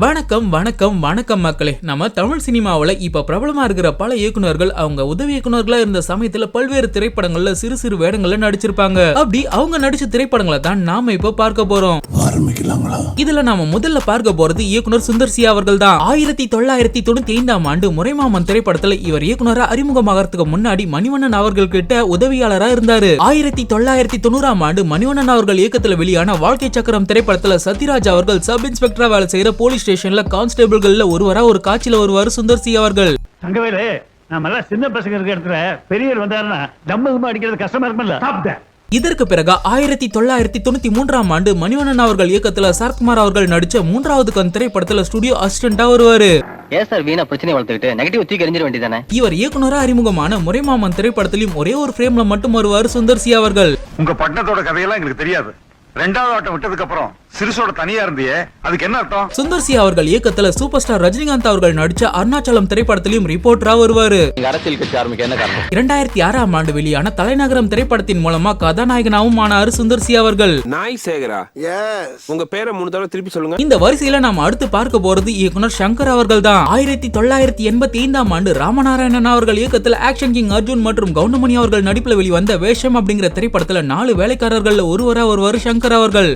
வணக்கம் வணக்கம் வணக்கம் மக்களே. நம்ம தமிழ் சினிமாவில் இப்ப பிரபலமா இருக்கிற பல இயக்குனர்கள் அவங்க உதவி இயக்குனர்களா இருந்த சமயத்துல பல்வேறு திரைப்படங்கள்ல சிறு சிறு வேடங்கள்ல நடிச்சிருப்பாங்க. அப்படி அவங்க நடிச்ச திரைப்படங்களை தான் நாம இப்ப பார்க்க போறோம். இதுல நாம முதல்ல பார்க்க போறது இயக்குனர் சுந்தர் சி அவர்கள் தான். 1995ஆம் ஆண்டு முறைமாமன் திரைப்படத்துல இவர் இயக்குனரா அறிமுகமாகறதுக்கு முன்னாடி மணிவண்ணன் அவர்கள் கிட்ட உதவியாளரா இருந்தாரு. 1990ஆம் ஆண்டு மணிவண்ணன் அவர்கள் இயக்கத்துல வெளியான வாழ்க்கை சக்கரம் திரைப்படத்துல சத்யராஜ் அவர்கள் சப் இன்ஸ்பெக்டரா வேலை செய்யற போலீஸ் ஸ்டேஷன்ல கான்ஸ்டபிள்கள்ல ஒருவரா ஒரு காட்சியில வருவாரு சுந்தர் சி அவர்கள். தங்கவேலு, நம்ம சின்ன பசங்க இருக்கிற இடத்துல பெரியவர் வந்தாருன்னா தம்மதுமா அடிக்கிறது கஷ்டமா இருக்கும்ல. இதற்கு பிறகு 1993ஆம் ஆண்டு மணிவண்ணன் அவர்கள் இயக்கத்துல சரத்குமார் அவர்கள் நடிச்ச மூன்றாவது கண் திரைப்படத்துல ஸ்டுடியோ அசிஸ்டண்டா வருவாரு. இவர் இயக்குனரா அறிமுகமான முறைமாமன் திரைப்படத்திலும் ஒரே ஒரு ஃப்ரேம்ல மட்டும் வருவாரு சுந்தர் சி அவர்கள். உங்க பட்டணத்தோட கதையெல்லாம் எங்களுக்கு தெரியாது. ரெண்டாவது ஆட்டம் விட்டதுக்கு அப்புறம் சிறுசோட தனியா இருந்தியே, அதுக்கு என்ன அர்த்தம்? சுந்தர் சி அவர்கள் இயக்கத்துல சூப்பர் ஸ்டார் ரஜினிகாந்த் அவர்கள் நடிச்ச அருணாச்சலம் திரைப்படத்திலும் ரிப்போர்ட்டரா வருவாரு. 2006ஆம் ஆண்டு வெளியான தலைநகரம் திரைப்படத்தின் மூலமா கதாநாயகனாவும் ஆனாரு சுந்தர் சி அவர்கள். நாய் சேகரா, உங்க பேரை 3 தடவை திருப்பி சொல்லுங்க. இந்த வரிசையில நாம அடுத்து பார்க்க போறது இயக்குனர் சங்கர் அவர்கள் தான். 1985ஆம் ஆண்டு ராமநாராயணன் அவர்கள் இயக்கத்துல ஆக்ஷன் கிங் அர்ஜுன் மற்றும் கவுண்டமணி அவர்கள் நடிப்புல வெளிவந்த வேஷம் அப்படிங்கிற திரைப்படத்துல 4 வேலைக்காரர்கள்ல ஒருவரா வருவாரு சங்கர் அவர்கள்.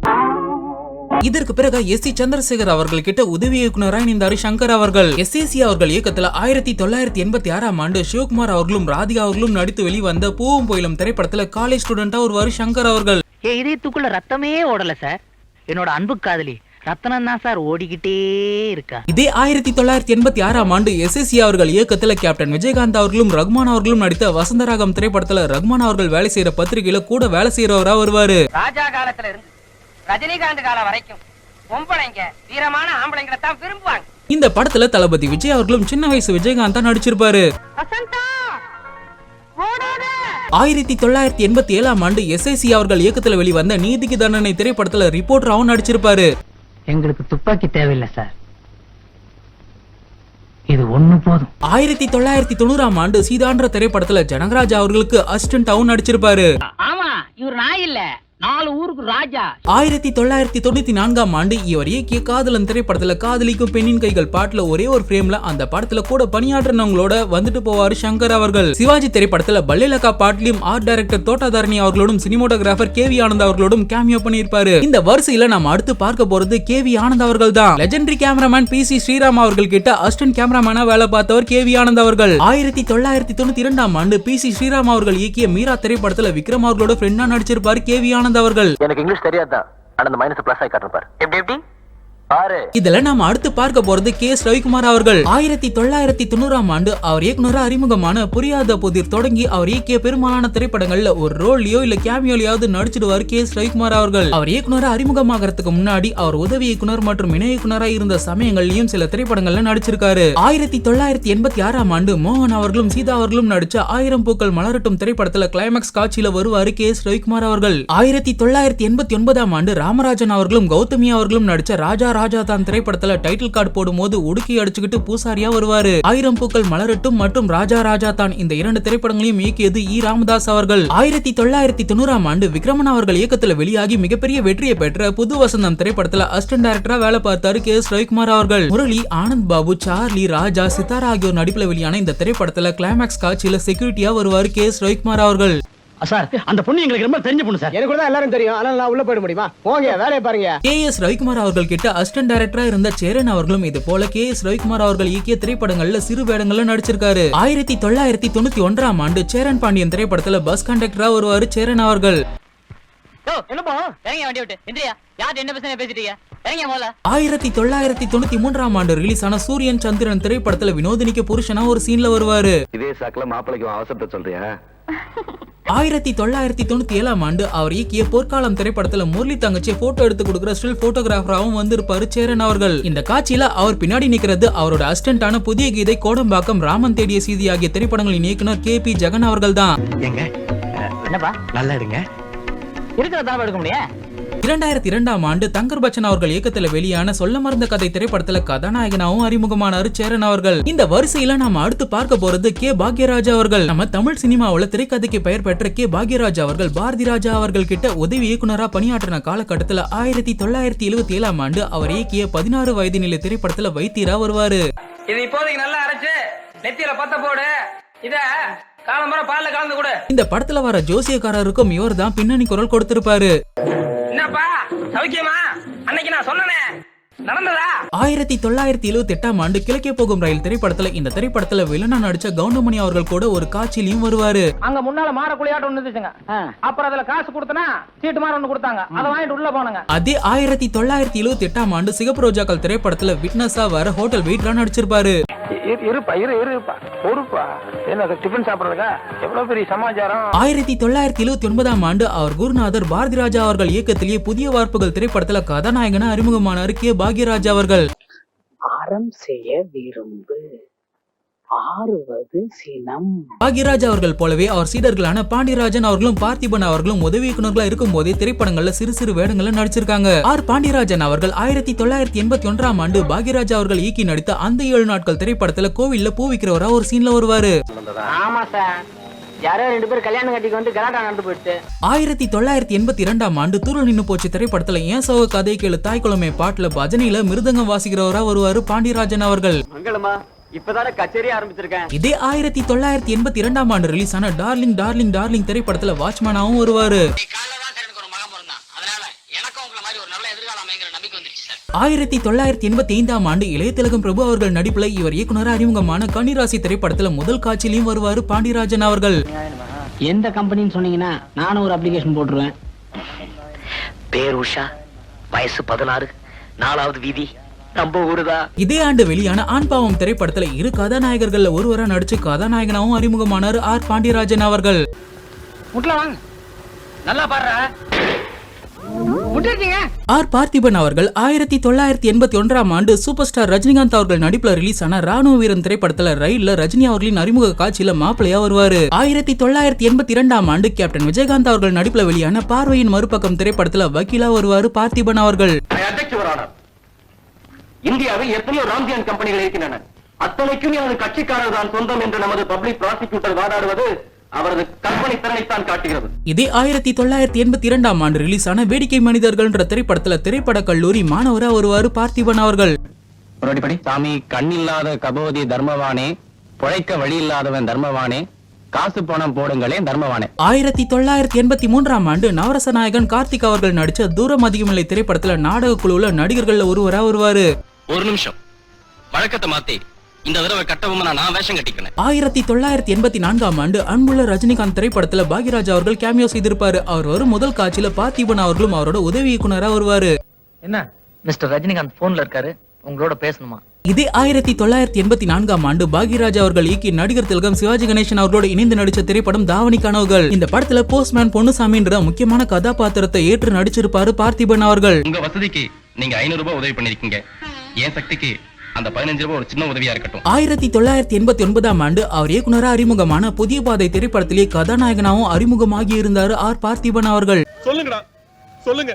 இதற்கு பிறகு எஸ்.சி. சந்திரசேகர் அவர்கள் கிட்ட உதவி இயக்குனராக இணைந்தாரு சங்கர் அவர்கள். எஸ்.ஏ.சி. அவர்கள் இயக்கத்துல 1986ஆம் ஆண்டு சிவகுமார் அவர்களும் ராதிகா அவர்களும் நடித்து வெளிவந்த பூவும் போயிலும் திரைப்படத்துல காலேஜ் ஸ்டூடெண்டா ஒருவாரு சங்கர் அவர்கள். இதயத்துக்குள்ள ரத்தமே ஓடல சார், என்னோட அன்பு காதலி ரத்தனம் தான் சார் ஓடிக்கிட்டே இருக்கா. இதே 1986ஆம் ஆண்டு எஸ்.ஏ.சி. அவர்கள் இயக்கத்துல கேப்டன் விஜயகாந்த் அவர்களும் ரகுமான் அவர்களும் நடித்த வசந்தராகம் திரைப்படத்துல ரகுமான் அவர்கள் வேலை செய்யற பத்திரிகையில கூட வேலை செய்யறவரா வருவாரு. ராஜா காலத்துல இருந்து ரஜினிகாந்த் காலம் வரைக்கும் பொம்பளைங்க வீரமான ஆம்பளைங்களை தான் விரும்புவாங்க. இந்த படத்துல தளபதி விஜய் அவர்களும் சின்ன வயசு விஜயகாந்த் தான் நடிச்சிருப்பாரு. 1987ஆம் ஆண்டு எஸ்.ஐ.சி. அவர்கள் இயக்கத்துல வெளிவந்த நீதிக்கு தண்டனை திரைப்படத்துல ரிப்போர்ட்டராவும் நடிச்சிருப்பாரு. எங்களுக்கு துப்பாக்கி தேவையில்லை சார், இது ஒண்ணு போதும். 1990ஆம் ஆண்டு சீதான்ற திரைப்படத்துல ஜனகராஜ் அவர்களுக்கு அசிஸ்டன்டாவும் நடிச்சிருப்பாரு. ஆமா, இவர் நான் இல்ல, 4 ஊருக்கு ராஜா. 1994ஆம் ஆண்டு இவர் இயக்கிய காதலன் திரைப்படத்துல காதலிக்கும் பெண்ணின் கைகள் பாட்டுல ஒரே ஒரு ஃப்ரேம்ல அந்த படத்துல கூட பணியாற்றினவங்களோட வந்துட்டு போவாரு சங்கர் அவர்கள். சிவாஜி திரைப்படத்துல பல்லேலக்கா பாட்டிலும் art director Thottatharani அவர்களோடும் cinematographer KV. Anand அவர்களோடும் cameo பண்ணியிருப்பாரு. இந்த வரிசையில நாம அடுத்து பார்க்க போறது கே.வி. ஆனந்த் அவர்கள் தான். Legendary cameraman பி.சி. ஸ்ரீராம் அவர்கள் கிட்ட அசிஸ்டன்ட் கேமராமேனா வேலை பார்த்தவர் கே.வி. ஆனந்த் அவர்கள். 1992ஆம் ஆண்டு பி.சி. ஸ்ரீராம் அவர்கள் இயக்கிய மீரா திரைப்படத்துல விக்ரம் அவர்களோட ஃப்ரெண்டா நடிச்சிருப்பாரு கே.வி. ஆனந்த் அவர்கள். எனக்கு இங்கிலீஷ் தெரியாதா, ஆனா அந்த மைனஸ் பிளஸ் ஆகி காட்டுறாரு. எப்படி இதுல நாம அடுத்து பார்க்க போறது கே. எஸ். ரவிக்குமார் அவர்கள். 1990ஆம் ஆண்டு அவர் இயக்குனரா அறிமுகமான புரியாத புதிர் தொடங்கி அவர் இயக்கிய பெரும்பாலான திரைப்படங்கள்ல ஒரு ரோல்லியோ இல்ல கேமியோலயாவது நடிச்சிடுவார் கே. எஸ். ரவிக்குமார் அவர்கள். அவர் இயக்குனரா அறிமுகமாகறதுக்கு முன்னாடி அவர் உதவி இயக்குனர் மற்றும் இணை இயக்குனரா இருந்த சமயங்கள்லயும் சில திரைப்படங்கள்ல நடிச்சிருக்காரு. 1986ஆம் ஆண்டு மோகன் அவர்களும் சீதா அவர்களும் நடிச்ச 1000 பூக்கள் மலரட்டும் திரைப்படத்துல கிளைமாக்ஸ் காட்சியில வருவாரு கே. எஸ். ரவிக்குமார் அவர்கள். 1989ஆம் ஆண்டு ராமராஜன் அவர்களும் கௌதமி அவர்களும் நடிச்ச ராஜா ராஜா தான் திரைப்படத்துல டைட்டில் கார்டு போடும்போது உடுக்கி அடிச்சுக்கிட்டு பூசாரியா வருவாரு. 1000 பூக்கள் மலரட்டும் மற்றும் ராஜா ராஜா தான் இந்த 2 திரைப்படங்களையும் இயக்கியது இ. ராமதாஸ் அவர்கள். 1990ஆம் ஆண்டு விக்ரமன் அவர்கள் இயக்கத்துல வெளியாகி மிகப்பெரிய வெற்றியை பெற்ற புது வசந்தம் திரைப்படத்துல அசிஸ்டன்ட் டைரக்டரா வேலை பார்த்தாரு கே. எஸ். ரவிக்குமார் அவர்கள். முரளி, ஆனந்த் பாபு, சார்லி, ராஜா, சித்தாரா ஆகியோர் நடிப்புல வெளியான இந்த திரைப்படத்துல கிளைமாக்ஸ் காட்சியில செக்யூரிட்டியா வருவாரு கே. எஸ். ரவிக்குமார் அவர்கள். சார், அந்த பொண்ணு எங்களுக்கு ரொம்ப தெரிஞ்ச பொண்ணு சார். எனக்கு கூட எல்லாரும் தெரியும், ஆனா நான் உள்ள போயிட முடியுமா? போங்க, வேலையை பாருங்க. கே. எஸ். ரவிக்குமார் அவர்கள் கிட்ட அசிஸ்டன்ட் டைரக்டரா இருந்த சேரன் அவர்களும் இது போல கே. எஸ். ரவிக்குமார் அவர்கள் இயக்கிய திரைப்படங்கள்ல சிறு வேடங்கள்ல நடிச்சிருக்காரு. 1991ஆம் ஆண்டு சேரன் பாண்டியன் திரைப்படத்துல பஸ் கண்டக்டரா வருவாரு சேரன் அவர்கள். 1993ஆம் ஆண்டு ரிலீஸ் ஆன சூரியன் சந்திரன் திரைப்படத்துல வினோதினிக்கு புருஷனா ஒரு சீன்ல வருவாரு. இதே சாக்குல மாப்பிளைக்கு அவசரத்தை சொல்றியா? 1997ஆம் ஆண்டு அவர் இயக்கிய போர்க்காலம் திரைப்படத்துல முரளி தங்கச்சி போட்டோ எடுத்து கொடுக்கிற ஸ்டில் போட்டோகிராஃபராகவும் வந்திருப்பாரு சேரன் அவர்கள். இந்த காட்சியில அவர் பின்னாடி நிக்கிறது அவரோட அசிஸ்டன்டான புதிய கீதை, கோடம்பாக்கம், ராமன் தேடிய சீதி ஆகிய திரைப்படங்களின் இயக்குனர் கே.பி. ஜெகன் அவர்கள் தான். என்னப்பா நல்லா இருங்க, இருக்கிறதா எடுக்க முடியும். 2002ஆம் ஆண்டு தங்கர் பச்சன் அவர்கள் இயக்கத்துல வெளியான சொல்ல மறந்த கதை திரைப்படத்துல கதாநாயகனாவும் அறிமுகமானாரு சேரன் அவர்கள். இந்த வரிசையில நாம அடுத்து பார்க்க போறது கே பாக்யராஜ் அவர்கள். நம்ம தமிழ் சினிமாவுல திரைக்கதைக்கு பெயர் பெற்ற கே பாக்யராஜ் அவர்கள் பாரதி ராஜா அவர்கள் கிட்ட உதவி இயக்குனரா பணியாற்றின காலகட்டத்துல 1977ஆம் ஆண்டு அவர் இயக்கிய 16 வயது நிலை திரைப்படத்துல வைத்தியரா வருவாரு. இது இப்போதைக்கு நல்லா அரைச்சு நெத்தியில பத்த போடு. இத காலம்பர பால்ல கலந்து கொடு. இந்த படத்துல வர ஜோசியக்காரருக்கும் இவர் தான் பின்னணி குரல் கொடுத்திருப்பாரு. என்னப்பா சௌக்கியமா? அன்னைக்கு நான் சொன்னனே நடந்ததா? 1978ஆம் ஆண்டு கிழக்கே போகும் ரயில் திரைப்படத்துல இந்த திரைப்படத்துல வில்லனா நடிச்ச கவுண்டமணி அவர்கள் கூட ஒரு காட்சியிலையும் வருவாரு. அங்க முன்னால மாறக்குழியாட்டம் ஒண்ணு இருந்துச்சுங்க. அப்புறம் அதுல காசு கொடுத்தனா சீட்டு மாற ஒண்ணு கொடுத்தாங்க. அதை வாங்கிட்டு உள்ள போனாங்க. அதே 1978ஆம் ஆண்டு சிகப்பு ரோஜாக்கள் திரைப்படத்துல விட்னஸா வர ஹோட்டல் வெயிட்டரா நடிச்சிருப்பாரு. இருப்பா பொறுப்பா என்ன டிஃபன் சாப்பிடுறதுக்கா எவ்வளவு பெரிய சமாச்சாரம். 1979ஆம் ஆண்டு அவர் குருநாதர் பாரதி ராஜா அவர்கள் இயக்கத்திலேயே புதிய வார்ப்புகள் திரைப்படத்துல கதாநாயகனா அறிமுகமானார் கே பாக்யராஜ் அவர்கள். அறம் செய்ய விரும்பு ஆறுவது சினம். பாக்யராஜ் அவர்கள் போலவே அவர் சீடர்களான பாண்டியராஜன் அவர்களும் பார்த்திபன் அவர்களும் உதவி இயக்குநர்களா இருக்கும் போதே திரைப்படங்கள்ல சிறு சிறு வேடங்கள்ல நடிச்சிருக்காங்க. பாண்டியராஜன் அவர்கள் 1981ஆம் ஆண்டு பாக்யராஜ் அவர்கள் இயக்கி நடித்த அந்த 7 நாட்கள் திரைப்படத்துல கோவில்ல பூ விக்கிறவரா ஒரு சீன்ல வருவாரு. ஆமா சார், யாரோ 2 பேர் கல்யாணம் கட்டிக்கு வந்து கலாட்டா நடந்து போயிட்டு. 1982ஆம் ஆண்டு தூரல் நின்னு போச்சு திரைப்படத்துல ஏன் சோக கதை கேளு தாய்க்குளமே பாட்டுல பஜனையில மிருதங்கம் வாசிக்கிறவரா வருவாரு பாண்டியராஜன் அவர்கள். இப்பதானே கச்சேரி ஆரம்பிச்சிருக்கேன். இதே 1982ஆம் ஆண்டு ரிலீஸ் ஆன டார்லிங் டார்லிங் டார்லிங் திரைப்படத்துல வாட்ச்மேனாவும் வருவாரு. 1985ஆம் ஆண்டு இளைய திலகம் பிரபு அவர்கள் நடிப்புல இவர் இயக்குனரா அறிமுகமான கன்னிராசி திரைப்படத்துல முதல் காட்சியிலையும் வருவாரு பாண்டியராஜன் அவர்கள். எந்த கம்பெனின்னு சொன்னீங்கன்னா நானும் ஒரு அப்ளிகேஷன் போட்டுருவேன். பேர் உஷா, வயசு 16, 4வது வீதி, நம்ம ஊருதா. இதே ஆண்டு வெளியான ஆண் பாவம் திரைப்படத்துல இரு கதாநாயகர்கள்ல ஒருவரா நடிச்சு கதாநாயகனாவும் அறிமுகமானார் பாண்டியராஜன் அவர்கள். நல்லா பாடுற பார்த்திபன் அவர்கள் 1981ஆம் ஆண்டு சூப்பர் ஸ்டார் ரஜினிகாந்த் அவர்கள் நடிப்புல ரிலீஸ் ஆன ராணுவ வீரன் திரைப்படத்துல ரயில்ல ரஜினி அவர்களின் அறிமுக காட்சியில மாப்பிளையா வருவாரு. 1982ஆம் ஆண்டு கேப்டன் விஜயகாந்த் அவர்கள் நடிப்புல வெளியான பார்வையின் மறுபக்கம் திரைப்படத்துல வக்கீலா வருவாரு பார்த்திபன் அவர்கள். இந்தியாவில் எத்தனையோ ராம்ஜியான் கம்பெனிகள் இருக்கின்றன. அத்தனைக்கும் எனது கட்சிக்காரர் தான் சொந்தம் என்று நமது பப்ளிக் ப்ராசிக்யூட்டர் வாதாடுவது அவரது கற்பனை திறனைத்தான் காட்டுகிறது. இதே 1982ஆம் ஆண்டு ரிலீஸ் ஆன வேடிக்கை மனிதர்கள் என்ற திரைப்படத்துல திரைப்பட கல்லூரி மாணவரா வருவாரு பார்த்திபன் அவர்கள். சாமி கண்ணில்லாத கபோதி தர்மவானே, பொழைக்க வழி இல்லாதவன் தர்மவானே, காசு பணம் போடுங்களே தர்மவானே. 1983ஆம் ஆண்டு நவரச நாயகன் கார்த்திக் அவர்கள் நடிச்ச தூரம் அதிகமில்லை திரைப்படத்துல நாடக குழுவுல நடிகர்கள்ல ஒருவரா வருவாரு. ஒரு நிமிஷம் வழக்கத்தை மாத்தி இந்த தடவை கட்டவும் நான் வேஷம் கட்டிக்கிறேன். 1984ஆம் ஆண்டு அன்புள்ள ரஜினிகாந்த் திரைப்படத்துல பாக்யராஜ் அவர்கள் கேமியோ செய்திருப்பாரு. அவர் வரும் முதல் காட்சியில பார்த்திபன் அவர்களும் அவரோட உதவி இயக்குனரா வருவாரு. என்ன மிஸ்டர் ரஜினிகாந்த் போன்ல இருக்காரு, உங்களோட பேசணுமா? இதே 1984ஆம் ஆண்டு பாக்யராஜ் அவர்கள் இயக்கி நடிகர் திலகம் சிவாஜி கணேசன் அவர்களோட இணைந்து நடிச்ச திரைப்படம் தாவணி கனவுகள். இந்த படத்துல போஸ்ட்மேன் பொன்னுசாமின்ற முக்கியமான கதாபாத்திரத்தை ஏற்று நடிச்சிருப்பாரு பார்த்திபன் அவர்கள். உங்க வசதிக்கு நீங்க 500 ரூபாய் உதவி பண்ணிருக்கீங்க, என் சக்திக்கு அந்த 15 ரூபாய் ஒரு சின்ன உதவியா இருக்கட்டும். 1989ஆம் ஆண்டு அவர் இயக்குனரா அறிமுகமான புதிய பாதை திரைப்படத்திலேயே கதாநாயகனாவும் அறிமுகமாகி இருந்தாரு பார்த்திபன் அவர்கள். சொல்லுங்கடா சொல்லுங்க,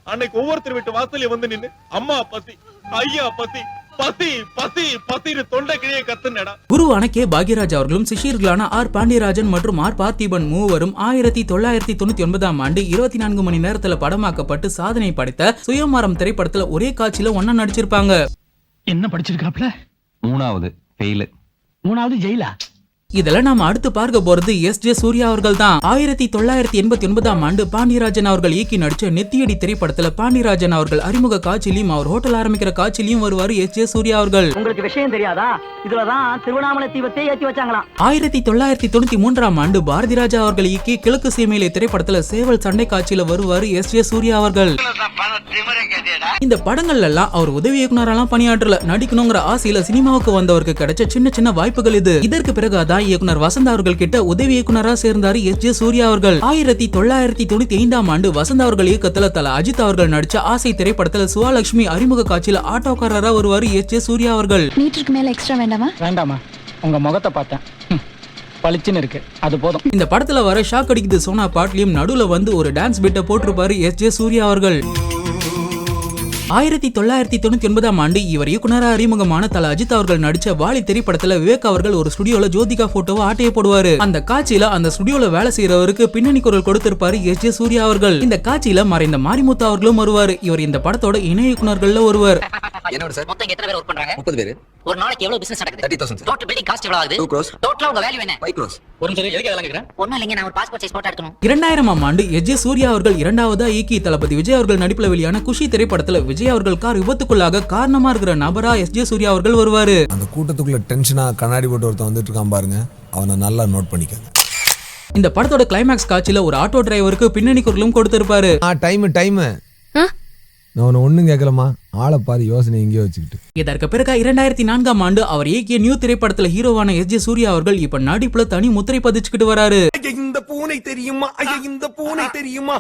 அன்னைக்கு ஒவ்வொருத்தர் வீட்டு வாசல்ல வந்து நின்னு அம்மா பசி, ஐயா பசி, பசி பசி பசின்னு தொண்டை கிழிய கத்துனடா. குருவான கே பாக்யராஜ் அவர்களும் சிஷியர்களான பாண்டியராஜன் மற்றும் பார்த்திபன் மூவரும் 1999ஆம் ஆண்டு 24 மணி நேரத்துல படமாக்கப்பட்டு சாதனை படைத்த சுயமாரம் திரைப்படத்துல ஒரே காட்சியில ஒன்னா நடிச்சிருப்பாங்க. என்ன படிச்சிருக்காப்ல? 3வது ஃபெயில், 3வது ஜெயிலா? இதுல நாம அடுத்து பார்க்க போறது எஸ்.ஜே. சூர்யா அவர்கள் தான். 1989ஆம் ஆண்டு பாண்டியராஜன் அவர்கள் இயக்கி நடிச்ச நெத்தியடி திரைப்படத்துல பாண்டியராஜன் அவர்கள் அறிமுக காட்சியிலையும் அவர் ஹோட்டல் ஆரம்பிக்கிற காட்சியிலையும் வருவாரு எஸ்.ஜே. சூர்யா அவர்கள். உங்களுக்கு விஷயம் தெரியாதா? இதுலதான் திருவண்ணாமலை தீபத்தை ஏத்தி வச்சாங்களாம். 1993ஆம் ஆண்டு பாரதி ராஜா அவர்கள் இயக்கி கிழக்கு சீமையிலே திரைப்படத்துல சேவல் சண்டை காட்சியில வருவாரு எஸ்.ஜே. சூர்யா அவர்கள். இந்த படங்கள்ல எல்லாம் அவர் உதவி இயக்குனரெல்லாம் பணியாற்றல, நடிக்கணுங்கிற ஆசையில சினிமாவுக்கு வந்தவருக்கு கிடைச்ச சின்ன சின்ன வாய்ப்புகள் இது. இதற்கு பிறகுதான் இயக்குனர் வசந்த் அவர்கள் கிட்ட உதவி இயக்குனரா சேர்ந்தாரு எஸ்.ஜே. சூர்யா அவர்கள். 1995ஆம் ஆண்டு வசந்த் அவர்கள் இயக்கத்துல தல அஜித் அவர்கள் நடிச்ச ஆசை திரைப்படத்துல சுவாலட்சுமி அறிமுக காட்சியில ஆட்டோக்காரரா வருவாரு எஸ்.ஜே. சூர்யா அவர்கள். மீட்டருக்கு மேல எக்ஸ்ட்ரா வேண்டாமா? வேண்டாமா, உங்க முகத்தை பார்த்தேன் பளிச்சுன்னு இருக்கு, அது போதும். இந்த படத்துல வர ஷாக் அடிக்குது சோனா பாட்லியும் நடுவுல வந்து ஒரு டான்ஸ் பிட்ட போட்டிருப்பாரு எஸ்.ஜே. சூர்யா அவர்கள். 1999ஆம் ஆண்டு இவர் இயக்குனரா அறிமுகமான தல அஜித் அவர்கள் நடிச்ச வாலி திரைப்படத்துல விவேக் அவர்கள் ஒரு ஸ்டுடியோல ஜோதிகா போட்டோவை ஆட்டைய போடுவாரு. அந்த காட்சியில அந்த ஸ்டுடியோல வேலை செய்யறவருக்கு பின்னணி குரல் கொடுத்திருப்பாரு எஸ்.ஜே. சூர்யா அவர்கள். இந்த காட்சியில மறைந்த மாரிமுத்து அவர்களும் வருவாரு. இவர் இந்த படத்தோட இணை இயக்குனர்கள்ல ஒருவர். என்னோட சார் மொத்தம் எத்தனை பேர் வர்க் பண்றாங்க? 30 பேர். ஒரு நாளைக்கு எவ்வளவு பிசினஸ் நடக்குது? 30,000 சார். டோட்டல் பில்டிங் காஸ்ட் எவ்வளவு ஆகுது? 2 crores. டோட்டலா உங்க வேல்யூ என்ன? 5 crores. ஒரு நிமிஷம் எதுக்கு அதெல்லாம் கேக்குறேன்? ஒண்ணும் இல்லைங்க, நான் ஒரு பாஸ்போர்ட் சைஸ் போட்டோ எடுக்கணும். 2000ஆம் ஆண்டு எஸ்.ஜே. சூர்யா அவர்கள் இரண்டாவதா இயக்கி தளபதி விஜய் அவர்கள் நடிப்புல வெளியான குஷி திரைப்படத்துல விஜய் அவர்கள் கார் விபத்துக்குள்ளாக காரணமா இருக்கிற நபரா எஸ்.ஜே. சூர்யா அவர்கள் வருவாரு. அந்த கூட்டத்துக்குள்ள டென்ஷனா கண்ணாடி போட்டு ஒருத்தன் வந்துட்டு இருக்கான் பாருங்க, அவனை நல்லா நோட் பண்ணிக்கங்க. இந்த படத்தோட கிளைமேக்ஸ் காட்சியில ஒரு ஆட்டோ டிரைவருக்கு பின்னணி குரலும் கொடுத்திருப்பாரு. டைம் நான் ஒண்ணும் கேட்கலமா, ஆளை பாரு யோசனை எங்கேயோ வச்சுக்கிட்டு. இதற்கு பிறகு 2004ஆம் ஆண்டு அவர் இயக்கிய நியூ திரைப்படத்துல ஹீரோவான எஸ்.ஜே. சூர்யா அவர்கள் இப்ப நடிப்புல தனி முத்திரை பதிச்சுக்கிட்டு வராரு. இந்த பூனை தெரியுமா, இந்த பூனை தெரியுமா,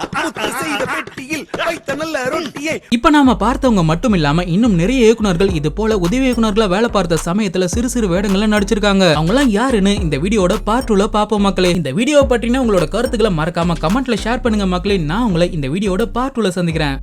செய்த பெட்டியில் வைத்த நல்ல ரொட்டியை. இப்ப நாம பார்த்தவங்க மட்டும் இல்லாம இன்னும் நிறைய இயக்குனர்கள் இது போல உதவி இயக்குனர்களா வேலை பார்த்த சமயத்துல சிறு சிறு வேடங்கள்ல நடிச்சிருக்காங்க. அவங்க எல்லாம் யாருன்னு இந்த வீடியோட பார்ட் 2ல பாப்போம் மக்களே. இந்த வீடியோ பற்றின உங்களோட கருத்துக்களை மறக்காம கமெண்ட்ல ஷேர் பண்ணுங்க மக்களே. நான் உங்களை இந்த வீடியோட பார்ட் 2ல சந்திக்கிறேன்.